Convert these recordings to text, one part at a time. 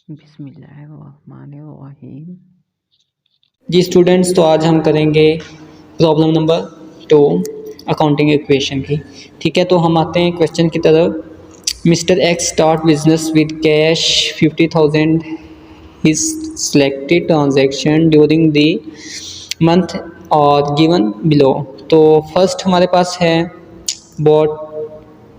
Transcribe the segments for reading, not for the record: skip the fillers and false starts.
बिस्मिल्लाहिर्रहमानिर्रहीम। जी स्टूडेंट्स, तो आज हम करेंगे प्रॉब्लम नंबर 2 अकाउंटिंग इक्वेशन की। ठीक है, तो हम आते हैं क्वेश्चन की तरफ। Mister x start business with cash 50,000 is selected transaction during the month और गिवन बिलो। तो फर्स्ट हमारे पास है बॉट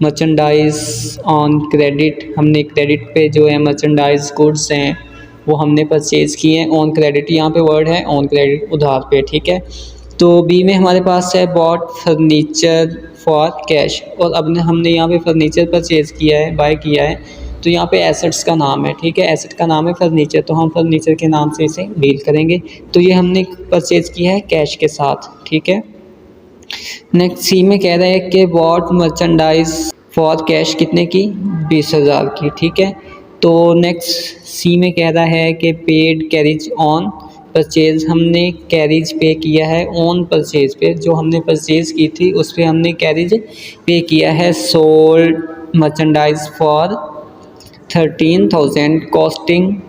मर्चेंडाइज ऑन क्रेडिट। हमने क्रेडिट पे जो है मर्चेंडाइज गुड्स हैं वो हमने परचेज़ किए हैं ऑन क्रेडिट। यहाँ पे वर्ड है ऑन क्रेडिट, उधार पे। ठीक है, तो बी में हमारे पास है बॉट फर्नीचर फॉर कैश। और अब हमने यहाँ पे फर्नीचर परचेज़ किया है, बाय किया है, तो यहाँ पे एसेट्स का नाम है। ठीक है, एसेट का नाम है फर्नीचर, तो हम फर्नीचर के नाम से इसे डील करेंगे। तो ये हमने परचेज़ किया है कैश के साथ। ठीक है, नेक्स्ट सी में कह रहा है कि वॉट मर्चेंडाइज फॉर कैश कितने की, 20,000 की। ठीक है, तो नेक्स्ट सी में कह रहा है कि पेड कैरिज ऑन परचेज। हमने कैरिज पे किया है ऑन परचेज पे, जो हमने परचेज की थी उस पर हमने कैरिज पे किया है। Sold merchandise for 13,000 costing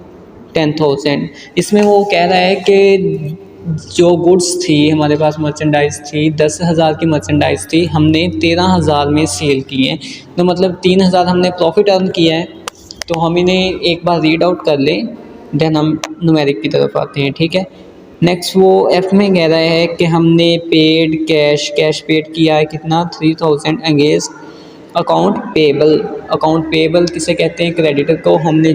10,000। इसमें वो कह रहा है कि जो गुड्स थी हमारे पास, मर्चेंडाइज थी, 10,000 की मर्चेंडाइज थी, हमने 13,000 में सेल की है। तो मतलब 3,000 हमने प्रॉफिट अर्न किया है। तो हम इन्हें एक बार रीड आउट कर लें, देन हम न्यूमेरिक की तरफ आते हैं। ठीक है, नेक्स्ट वो एफ में कह रहा है कि हमने पेड कैश पेड किया है कितना, 3,000 against account payable. Account payable किसे कहते हैं, क्रेडिटर को। हमने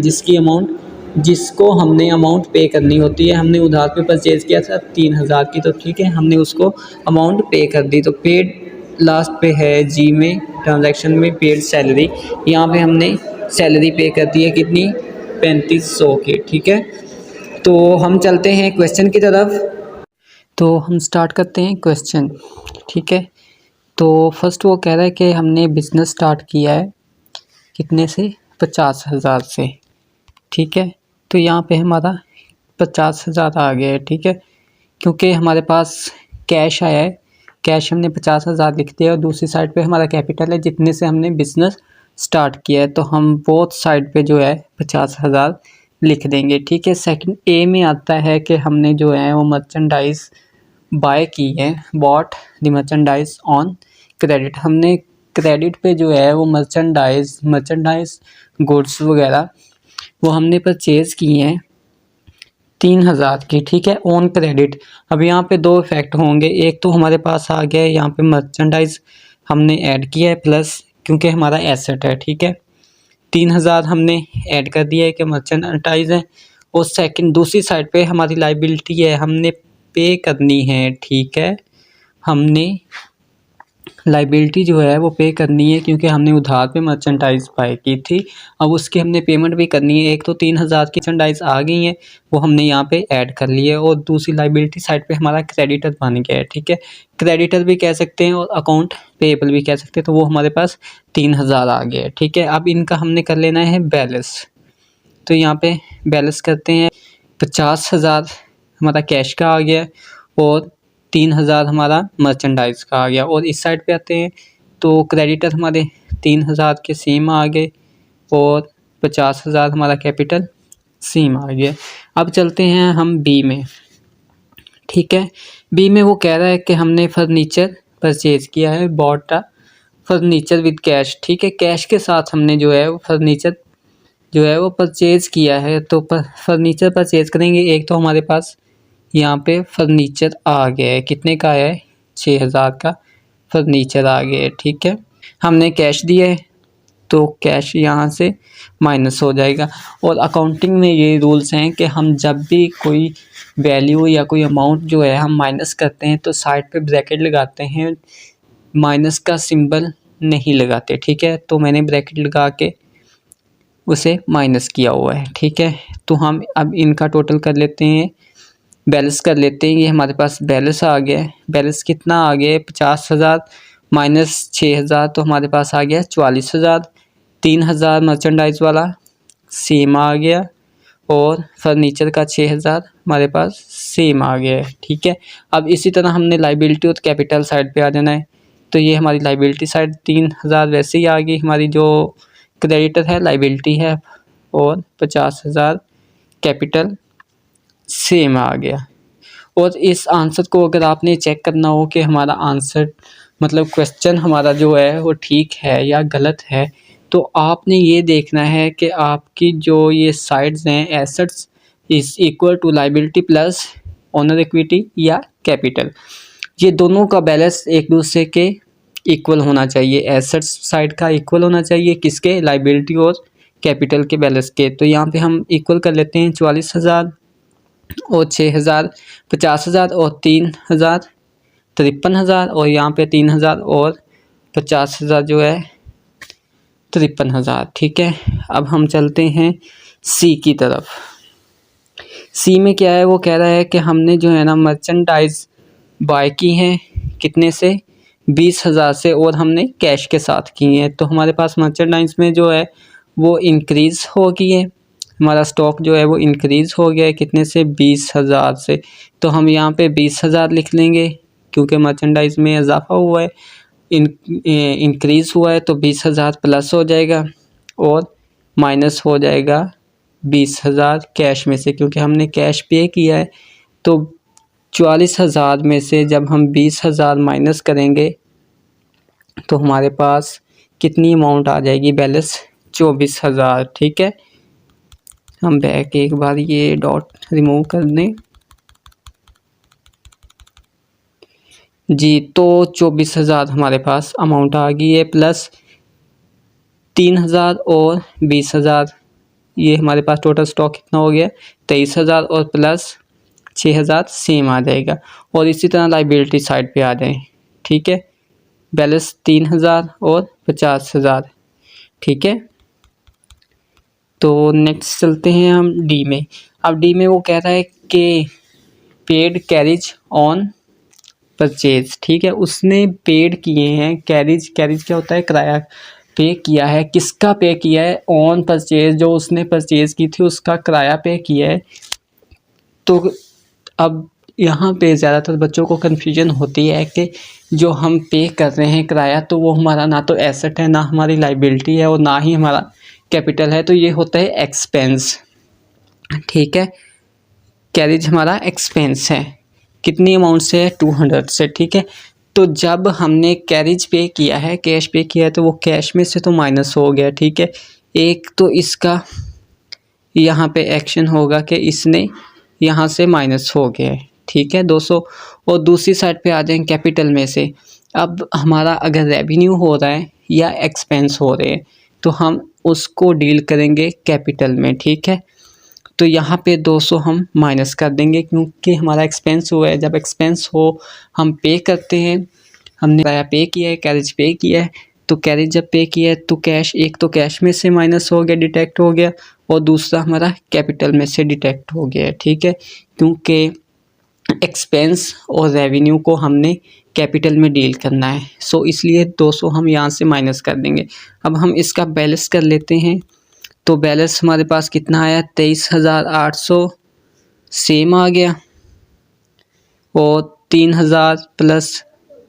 जिसको हमने अमाउंट पे करनी होती है, हमने उधार पे परचेज़ किया था 3,000 की, तो ठीक है हमने उसको अमाउंट पे कर दी। तो पेड लास्ट पे है जी में, ट्रांजैक्शन में पेड सैलरी। यहाँ पे हमने सैलरी पे कर दी है कितनी, 3,500 की। ठीक है, तो हम चलते हैं क्वेश्चन की तरफ। तो हम स्टार्ट करते हैं क्वेश्चन। ठीक है, तो फर्स्ट वो कह रहा है कि हमने बिज़नेस स्टार्ट किया है कितने से, 50,000 से। ठीक है, तो यहाँ पे हमारा 50,000 आ गया है। ठीक है, क्योंकि हमारे पास कैश आया है, कैश हमने 50,000 लिख दिया और दूसरी साइड पे हमारा कैपिटल है जितने से हमने बिज़नेस स्टार्ट किया है, तो हम बोथ साइड पे जो है 50,000 लिख देंगे। ठीक है, सेकंड ए में आता है कि हमने जो है वो मर्चेंडाइज बाय की है, bought the merchandise on credit. हमने क्रेडिट पे जो है वो मर्चेंडाइज गुड्स वगैरह वो हमने परचेज़ किए हैं 3,000 की। ठीक है, ऑन क्रेडिट। अब यहाँ पे दो इफेक्ट होंगे, एक तो हमारे पास आ गया है यहाँ पे मर्चेंडाइज हमने ऐड किया है प्लस, क्योंकि हमारा एसेट है। ठीक है, 3,000 हमने ऐड कर दिया है कि मर्चेंडाइज है। और सेकंड दूसरी साइड पे हमारी लाइबिलिटी है, हमने पे करनी है। ठीक है, हमने लाइबिलिटी जो है वो पे करनी है क्योंकि हमने उधार पे मर्चेंडाइज बाय की थी। अब उसकी हमने पेमेंट भी करनी है। एक तो 3,000 की मर्चेंडाइज आ गई है, वो हमने यहाँ पे ऐड कर ली है, और दूसरी लाइबिलिटी साइड पे हमारा क्रेडिटर बन गया है। ठीक है, क्रेडिटर भी कह सकते हैं और अकाउंट पेएबल भी कह सकते हैं, तो वो हमारे पास 3,000 आ गया है। ठीक है, अब इनका हमने कर लेना है बैलेंस। तो यहाँ पे बैलेंस करते हैं, 50,000 हमारा कैश का आ गया और 3,000 हमारा मर्चेंडाइज का आ गया। और इस साइड पे आते हैं तो क्रेडिटर हमारे 3,000 के सेम आ गए और 50,000 हमारा कैपिटल सेम आ गया। अब चलते हैं हम बी में। ठीक है, बी में वो कह रहा है कि हमने फर्नीचर परचेज़ किया है, bought a furniture with cash. ठीक है, कैश के साथ हमने जो है वो फर्नीचर जो है वो परचेज़ किया है। तो फर्नीचर परचेज़ करेंगे, एक तो हमारे पास यहाँ पे फर्नीचर आ गया है, कितने का है, 6,000 का फर्नीचर आ गया है। ठीक है, हमने कैश दिया है तो कैश यहाँ से माइनस हो जाएगा। और अकाउंटिंग में ये रूल्स हैं कि हम जब भी कोई वैल्यू या कोई अमाउंट जो है हम माइनस करते हैं तो साइड पे ब्रैकेट लगाते हैं, माइनस का सिंबल नहीं लगाते। ठीक है, तो मैंने ब्रैकेट लगा के उसे माइनस किया हुआ है। ठीक है, तो हम अब इनका टोटल कर लेते हैं, बैलेंस कर लेते हैं। ये हमारे पास बैलेंस आ गया है, बैलेंस कितना आ गया है, 50,000 माइनस 6,000, तो हमारे पास आ गया 44,000। 3,000 मर्चेंडाइज वाला सेम आ गया और फर्नीचर का 6,000 हमारे पास सेम आ गया है। ठीक है, अब इसी तरह हमने लाइबिलिटी और कैपिटल साइड पे आ जाना है। तो ये हमारी लाइबिलिटी साइड 3,000 वैसे ही आ गई, हमारी जो क्रेडिटर है लाइबिलिटी है, और 50,000 कैपिटल सेम आ गया। और इस आंसर को अगर आपने चेक करना हो कि हमारा आंसर मतलब क्वेश्चन हमारा जो है वो ठीक है या गलत है, तो आपने ये देखना है कि आपकी जो ये साइड्स हैं assets is equal to liability plus owner equity या कैपिटल, ये दोनों का बैलेंस एक दूसरे के इक्वल होना चाहिए। एसेट्स साइड का इक्वल होना चाहिए किसके, लायबिलिटी और कैपिटल के बैलेंस के। तो यहाँ पे हम इक्वल कर लेते हैं 44,000 और 6,000 50,000 और 3,000 53,000 और यहाँ पे 3,000 और 50,000 जो है 53,000। ठीक है, अब हम चलते हैं सी की तरफ। सी में क्या है, वो कह रहा है कि हमने जो है ना मर्चेंडाइज बाय की हैं कितने से, 20,000 से, और हमने कैश के साथ की हैं। तो हमारे पास मर्चेंडाइज में जो है वो इंक्रीज़ हो गई है, हमारा स्टॉक जो है वो इंक्रीज़ हो गया है कितने से, 20,000 से। तो हम यहाँ पे 20,000 लिख लेंगे क्योंकि मर्चेंडाइज में इजाफा हुआ है, इंक्रीज़ हुआ है, तो 20,000 प्लस हो जाएगा और माइनस हो जाएगा 20,000 कैश में से, क्योंकि हमने कैश पे किया है। तो 44,000 में से जब हम 20,000 माइनस करेंगे तो हमारे पास कितनी अमाउंट आ जाएगी, बैलेंस 24,000। ठीक है, हम बैक एक बार ये डॉट रिमूव कर दें जी। तो 24,000 हमारे पास अमाउंट आ गई है, प्लस 3,000 और 20,000, ये हमारे पास टोटल स्टॉक कितना हो गया, 23,000 और प्लस 6,000 सेम आ जाएगा। और इसी तरह लाइबिलिटी साइड पे आ जाए। ठीक है, बैलेंस 3,000 और 50,000। ठीक है, तो नेक्स्ट चलते हैं हम डी में। अब डी में वो कह रहा है कि पेड कैरिज ऑन परचेज। ठीक है, उसने पेड किए हैं कैरिज, कैरिज क्या होता है, किराया पे किया है। किसका पे किया है, ऑन परचेज, जो उसने परचेज की थी उसका किराया पे किया है। तो अब यहाँ पे ज़्यादातर बच्चों को कन्फ्यूजन होती है कि जो हम पे कर रहे हैं किराया, तो वो हमारा ना तो एसेट है, ना हमारी लाइबिलिटी है और ना ही हमारा कैपिटल है, तो ये होता है एक्सपेंस। ठीक है, कैरिज हमारा एक्सपेंस है, कितनी अमाउंट से है, 200 से। ठीक है, तो जब हमने कैरिज पे किया है, कैश पे किया है, तो वो कैश में से तो माइनस हो गया। ठीक है, एक तो इसका यहाँ पे एक्शन होगा कि इसने यहाँ से माइनस हो गया है। ठीक है 200, और दूसरी साइड पे आ जाएंगे कैपिटल में से। अब हमारा अगर रेवेन्यू हो रहा है या एक्सपेंस हो रहे हैं तो हम उसको डील करेंगे कैपिटल में। ठीक है, तो यहाँ पे 200 हम माइनस कर देंगे क्योंकि हमारा एक्सपेंस हुआ है। जब एक्सपेंस हो हम पे करते हैं, हमने किराया पे किया है, कैरेज पे किया है, तो कैरेज जब पे किया है तो कैश, एक तो कैश में से माइनस हो गया, डिटेक्ट हो गया, और दूसरा हमारा कैपिटल में से डिटेक्ट हो गया है। ठीक है, क्योंकि एक्सपेंस और रेवेन्यू को हमने कैपिटल में डील करना है, सो इसलिए 200 हम यहाँ से माइनस कर देंगे। अब हम इसका बैलेंस कर लेते हैं, तो बैलेंस हमारे पास कितना आया, 23,800 सेम आ गया, और 3,000 प्लस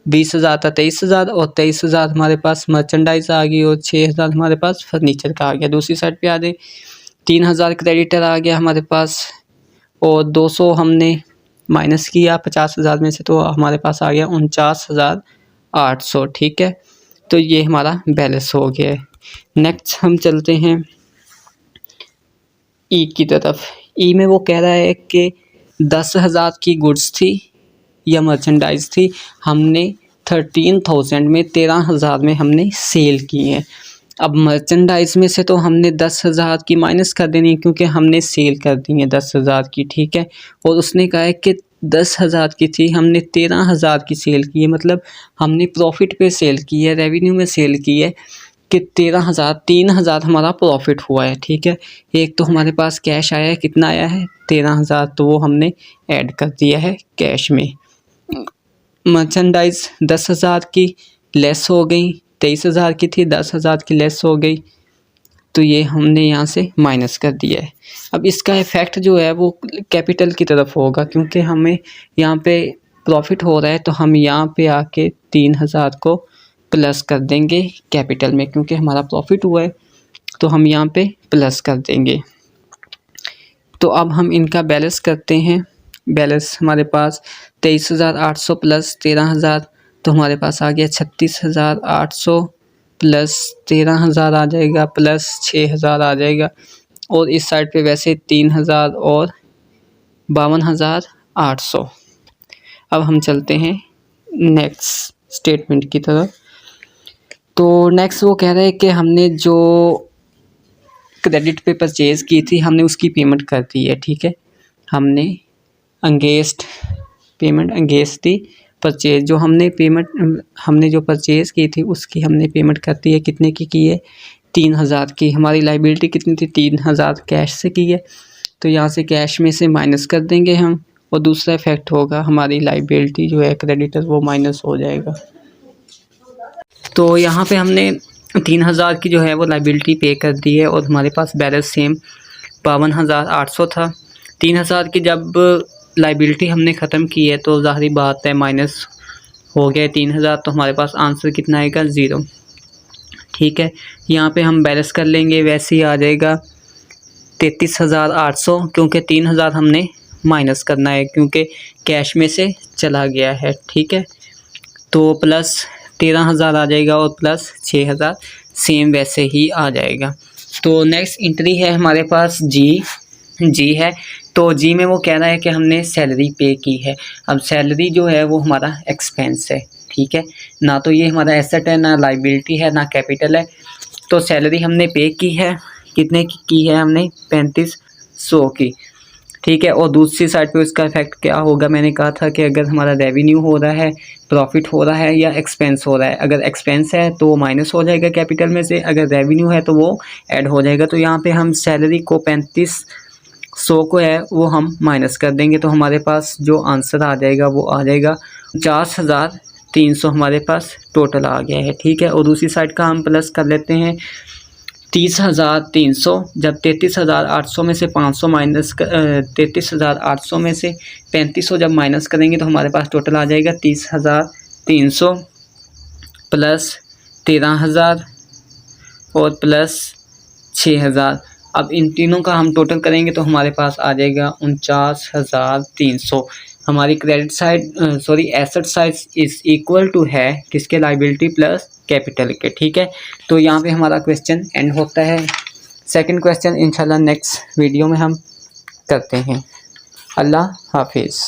20,000 था 23,000, और 23,000 हमारे पास मर्चेंडाइज आ गई, और 6,000 हमारे पास फर्नीचर का आ गया। दूसरी साइड पे आ गए 3,000 क्रेडिटर आ गया हमारे पास, और 200 हमने माइनस किया 50,000 में से, तो हमारे पास आ गया 49,800। ठीक है, तो ये हमारा बैलेंस हो गया है। नेक्स्ट हम चलते हैं ई की तरफ। ई में वो कह रहा है कि 10,000 की गुड्स थी या मर्चेंडाइज थी, हमने 13,000 में 13,000 में हमने सेल की है। अब मर्चेंडाइज में से तो हमने 10,000 की माइनस कर देनी है क्योंकि हमने सेल कर दी है 10,000 की। ठीक है, और उसने कहा है कि 10,000 की थी, हमने 13,000 की सेल की है, मतलब हमने प्रॉफिट पे सेल की है, रेवेन्यू में सेल की है कि 3,000 हमारा प्रॉफिट हुआ है। ठीक है, एक तो हमारे पास कैश आया है, कितना आया है 13,000, तो वो हमने ऐड कर दिया है कैश में। मर्चेंडाइज 10,000 की लेस हो गई, 23,000 की थी, 10,000 की लेस हो गई, तो ये हमने यहाँ से माइनस कर दिया है। अब इसका इफ़ेक्ट जो है वो कैपिटल की तरफ होगा, क्योंकि हमें यहाँ पे प्रॉफिट हो रहा है, तो हम यहाँ पे आके 3,000 को प्लस कर देंगे कैपिटल में, क्योंकि हमारा प्रॉफिट हुआ है तो हम यहाँ पे प्लस कर देंगे। तो अब हम इनका बैलेंस करते हैं। बैलेंस हमारे पास 23,800 प्लस 13,000, तो हमारे पास आ गया 36,800 प्लस 13,000 आ जाएगा, प्लस 6,000 आ जाएगा। और इस साइड पे वैसे 3,000 और 52,800। अब हम चलते हैं नेक्स्ट स्टेटमेंट की तरफ। तो नेक्स्ट वो कह रहे हैं कि हमने जो क्रेडिट पे परचेज़ की थी हमने उसकी पेमेंट कर दी है, ठीक है। हमने अगेंस्ट दी परचेज़, जो हमने जो परचेज़ की थी उसकी हमने पेमेंट कर दी है। कितने की है? 3,000 की। हमारी लाइबिलिटी कितनी थी? 3,000 कैश से की है, तो यहाँ से कैश में से माइनस कर देंगे हम, और दूसरा इफेक्ट होगा हमारी लाइबिलिटी जो है क्रेडिटर वो माइनस हो जाएगा। तो यहाँ पे हमने 3,000 की जो है वो लाइबिलिटी पे कर दी है, और हमारे पास बैलेंस सेम 52,800 था। 3,000 की जब लाइबिलिटी हमने ख़त्म की है तो ज़ाहिर बात है माइनस हो गया 3,000, तो हमारे पास आंसर कितना आएगा? 0, ठीक है। यहाँ पे हम बैलेंस कर लेंगे, वैसे ही आ जाएगा 33,800, क्योंकि 3,000 हमने माइनस करना है क्योंकि कैश में से चला गया है, ठीक है। तो प्लस 13,000 आ जाएगा और प्लस 6,000 सेम वैसे ही आ जाएगा। तो नेक्स्ट एंट्री है हमारे पास जी है। तो जी में वो कह रहा है कि हमने सैलरी पे की है। अब सैलरी जो है वो हमारा एक्सपेंस है, ठीक है, ना तो ये हमारा एसेट है, ना लाइबिलिटी है, ना कैपिटल है। तो सैलरी हमने पे की है, कितने की है हमने? 3,500 की, ठीक है। और दूसरी साइड पे उसका इफेक्ट क्या होगा? मैंने कहा था कि अगर हमारा रेवेन्यू हो रहा है, प्रॉफिट हो रहा है, या एक्सपेंस हो रहा है। अगर एक्सपेंस है तो वो माइनस हो जाएगा कैपिटल में से, अगर रेवेन्यू है तो वो ऐड हो जाएगा। तो यहाँ पे हम सैलरी को 3,500 को है वो हम माइनस कर देंगे, तो हमारे पास जो आंसर आ जाएगा वो आ जाएगा 49,300 हमारे पास टोटल आ गया है, ठीक है। और दूसरी साइड का हम प्लस कर लेते हैं 30,300। जब 33,800 में से 500 माइनस 33,800 में से 3,500 जब माइनस करेंगे तो हमारे पास टोटल आ जाएगा 30,300 प्लस 13,000 और प्लस 6,000। अब इन तीनों का हम टोटल करेंगे तो हमारे पास आ जाएगा 49,300। हमारी credit side asset side is equal to है किसके? लाइबिलिटी प्लस कैपिटल के, ठीक है। तो यहाँ पे हमारा क्वेश्चन एंड होता है। सेकंड क्वेश्चन इंशाल्लाह नेक्स्ट वीडियो में हम करते हैं। अल्लाह हाफिज़।